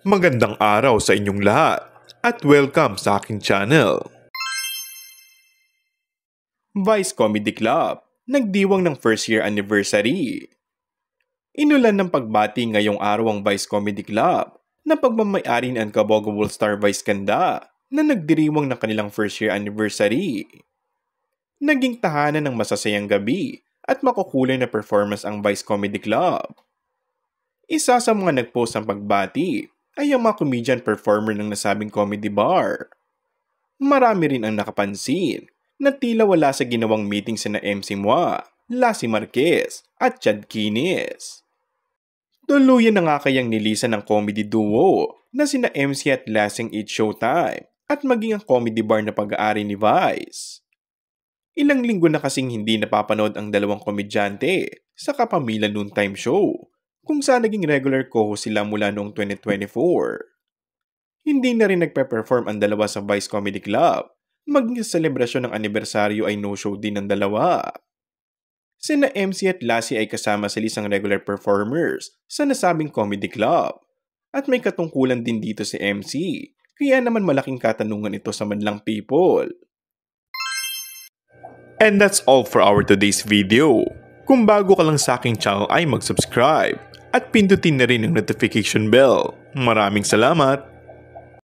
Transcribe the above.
Magandang araw sa inyong lahat at welcome sa aking channel. Vice Comedy Club, nagdiwang ng first year anniversary. Inulan ng pagbati ngayong araw ang Vice Comedy Club na pagmamayari ng Unkabogoable Star Vice Ganda na nagdiriwang ng kanilang first year anniversary. Naging tahanan ng masasayang gabi at makukulay na performance ang Vice Comedy Club. Isa sa mga nagpost ng pagbati ay ang mga comedian performer ng nasabing comedy bar. Marami rin ang nakapansin na tila wala sa ginawang meeting sina MC Moa, Lassie Marquez at Chad Kines. Tuluyan na nga kayang nilisan ng comedy duo na sina MC at Lassie Eat Showtime at maging ang comedy bar na pag-aari ni Vice. Ilang linggo na kasing hindi napapanood ang dalawang komedyante sa Kapamilya Noontime Show, kung saan naging regular co-host sila mula noong 2024. Hindi na rin nagpe-perform ang dalawa sa Vice Comedy Club, maging sa selebrasyon ng anibersaryo ay no-show din ang dalawa. Sina MC at Lassie ay kasama sa lisang regular performers sa nasabing comedy club. At may katungkulan din dito si MC, kaya naman malaking katanungan ito sa madlang people. And that's all for our today's video. Kung bago ka lang sa aking channel ay mag-subscribe at pindutin na rin ang notification bell. Maraming salamat!